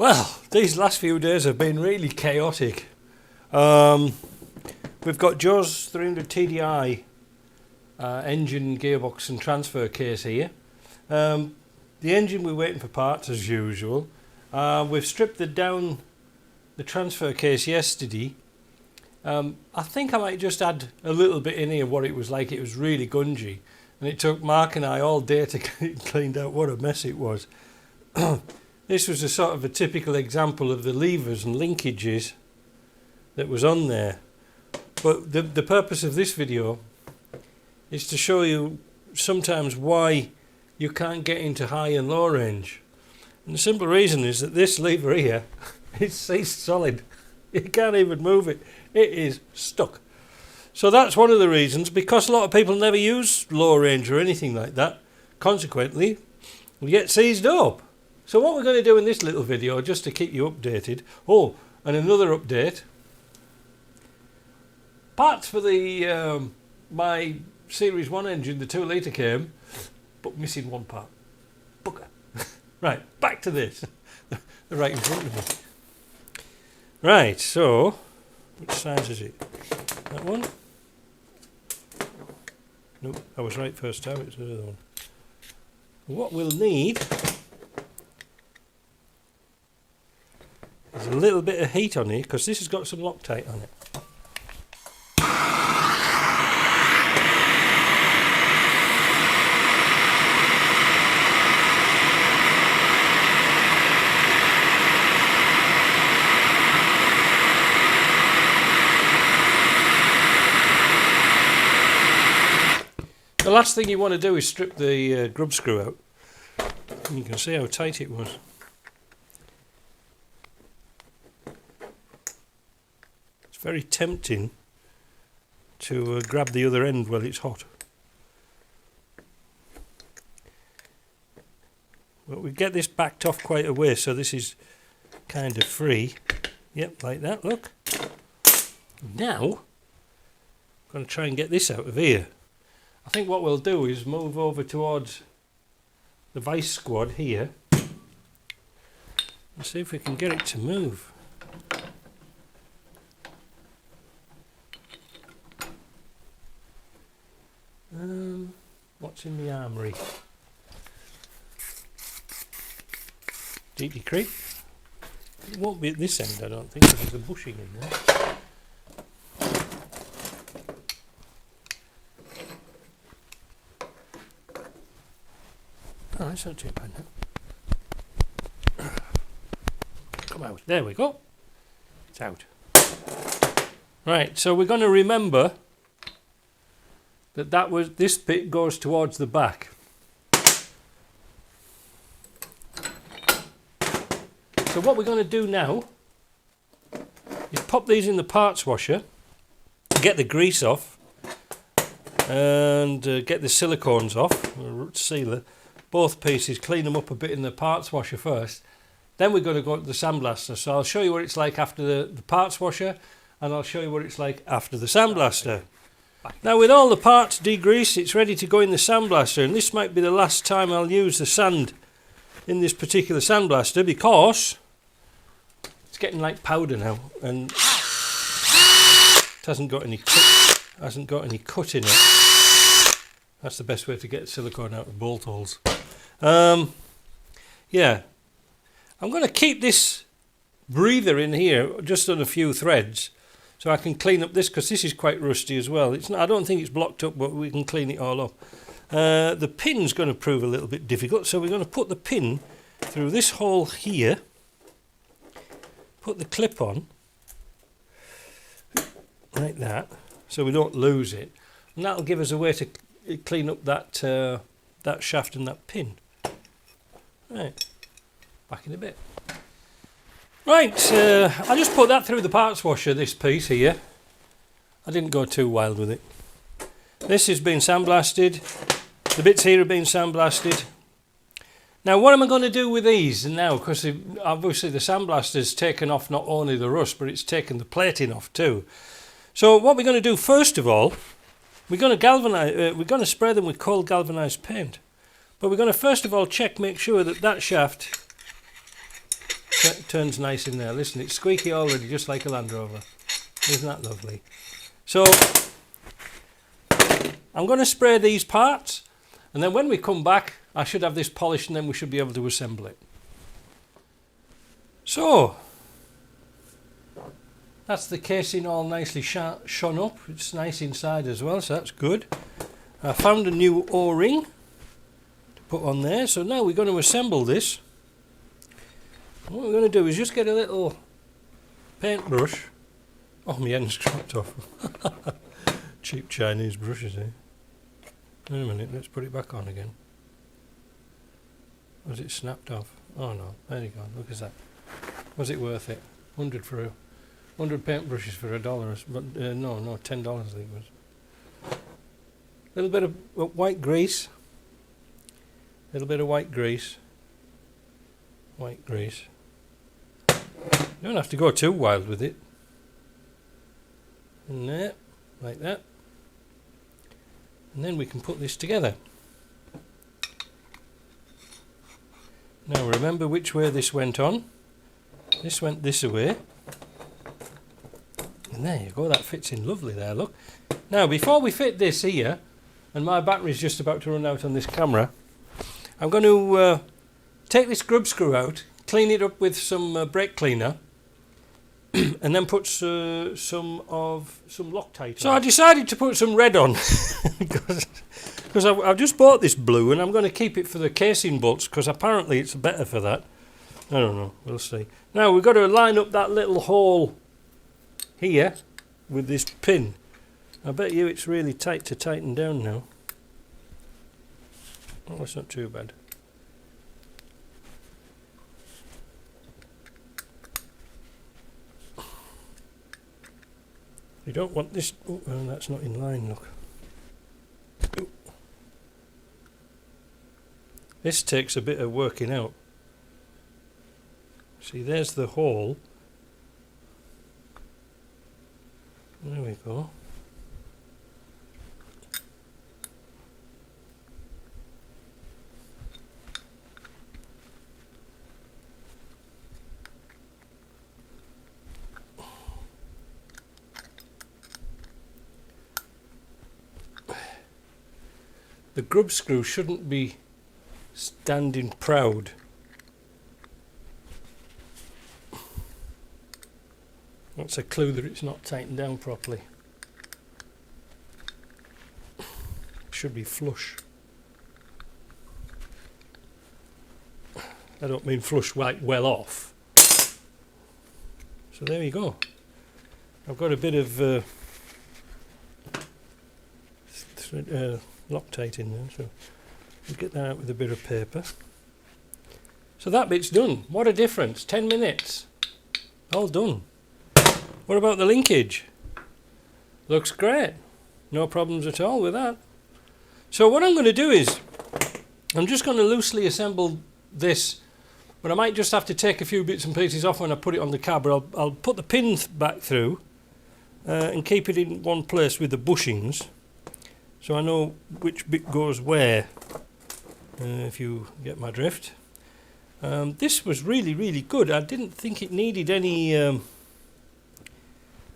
Well, these last few days have been really chaotic. We've got Joe's 300 TDI engine, gearbox and transfer case here. The engine, we're waiting for parts as usual. We've stripped down the transfer case yesterday. I think I might just add a little bit in here what it was like. It was really gungy, and it took Mark and I all day to get it cleaned out. What a mess it was. This was a sort of a typical example of the levers and linkages that was on there. But the purpose of this video is to show you sometimes why you can't get into high and low range. And the simple reason is that this lever here is solid. You can't even move it. It is stuck. So that's one of the reasons, because a lot of people never use low range or anything like that. Consequently, we get seized up. So what we're going to do in this little video, just to keep you updated. Oh, and another update. Parts for the my Series 1 engine, the 2 litre came, but missing one part. Bugger. Right, back to this. They're right in front of me. Right, so, which size is it? That one? Nope, I was right first time, it's the other one. What we'll need is a little bit of heat on here, because this has got some Loctite on it. The last thing you want to do is strip the grub screw out. And you can see how tight it was. It's very tempting to grab the other end while it's hot. But we get this backed off quite a way, so this is kind of free. Yep, like that, look. Now, I'm going to try and get this out of here. I think what we'll do is move over towards the vice squad here and see if we can get it to move. What's in the armoury? Deeply creep. It won't be at this end, I don't think, because there's a bushing in there. Oh, that's not too bad now. Come out. There we go. It's out. Right, so we're going to remember that this bit goes towards the back. So what we're going to do now is pop these in the parts washer, get the grease off, and get the silicones off, sealer. Both pieces, clean them up a bit in the parts washer first. Then we're going to go to the sandblaster. So I'll show you what it's like after the parts washer, and I'll show you what it's like after the sandblaster. Now with all the parts degreased, it's ready to go in the sandblaster, and this might be the last time I'll use the sand in this particular sandblaster, because it's getting like powder now, and it hasn't got any cut in it. That's the best way to get silicone out of bolt holes. Yeah, I'm going to keep this breather in here just on a few threads so I can clean up this, because this is quite rusty as well. It's not, I don't think it's blocked up, but we can clean it all up. The pin's going to prove a little bit difficult, so we're going to put the pin through this hole here, put the clip on like that so we don't lose it, and that'll give us a way to clean up that that shaft and that pin. Right, back in a bit. Right, I just put that through the parts washer, this piece here. I didn't go too wild with it. This has been sandblasted. The bits here have been sandblasted. Now what am I going to do with these now? Because obviously the sandblaster's taken off not only the rust, but it's taken the plating off too. So what we're going to do first of all, we're going to galvanise. We're going to spray them with cold galvanised paint. But we're going to first of all make sure that that shaft turns nice in there. Listen, it's squeaky already, just like a Land Rover. Isn't that lovely? So I'm going to spray these parts, and then when we come back I should have this polished, and then we should be able to assemble it. So that's the casing all nicely shone up. It's nice inside as well, so that's good. I found a new O-ring to put on there, so now we're going to assemble this. What we're going to do is just get a little paintbrush. Oh, my end's cropped off. Cheap Chinese brushes, eh? Wait a minute, let's put it back on again. Was it snapped off? Oh no, there you go, look at that. Was it worth it? 100 paintbrushes for $1, but no, $10 I think it was. A little bit of white grease. A little bit of white grease. White grease. You don't have to go too wild with it. In there, like that. And then we can put this together. Now remember which way this went on. This went this way. And there you go, that fits in lovely there, look. Now before we fit this here, and my battery's just about to run out on this camera, I'm going to take this grub screw out, clean it up with some brake cleaner, and then put some Loctite on. So I decided to put some red on because I've just bought this blue, and I'm going to keep it for the casing bolts because apparently it's better for that. I don't know, we'll see. Now we've got to line up that little hole here with this pin. I bet you it's really tight to tighten down now. Oh, that's not too bad. You don't want this. Oh, well, that's not in line, look. Ooh. This takes a bit of working out. See, there's the hole. There we go. The grub screw shouldn't be standing proud. That's a clue that it's not tightened down properly. It should be flush. I don't mean flush like well off. So there you go. I've got a bit of Loctite in there, so we'll get that out with a bit of paper. So that bit's done. What a difference. 10 minutes. All done. What about the linkage? Looks great. No problems at all with that. So what I'm going to do is I'm just going to loosely assemble this, but I might just have to take a few bits and pieces off when I put it on the car, but I'll put the pins back through and keep it in one place with the bushings, so I know which bit goes where, if you get my drift. This was really, really good. I didn't think it needed any,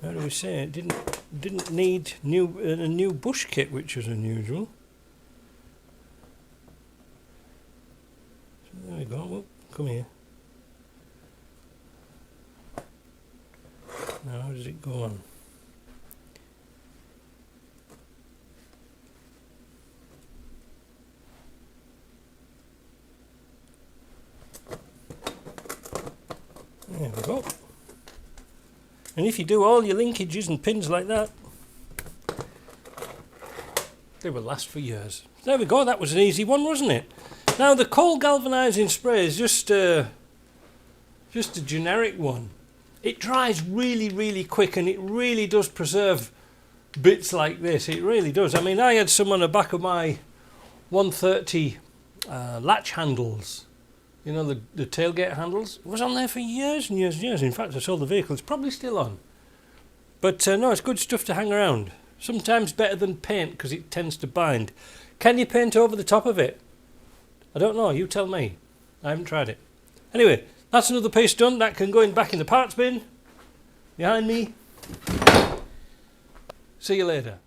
how do we say it? Didn't need a new bush kit, which was unusual. So there we go. Whoop, come here. Now how does it go on? There we go. And if you do all your linkages and pins like that, they will last for years. There we go, that was an easy one, wasn't it? Now the coal galvanising spray is just a generic one. It dries really, really quick, and it really does preserve bits like this. It really does. I mean, I had some on the back of my 130 latch handles. You know, the tailgate handles. It was on there for years and years and years. In fact, I sold the vehicle. It's probably still on. But no, it's good stuff to hang around. Sometimes better than paint because it tends to bind. Can you paint over the top of it? I don't know. You tell me. I haven't tried it. Anyway, That's another piece done. That can go back in the parts bin behind me. See you later.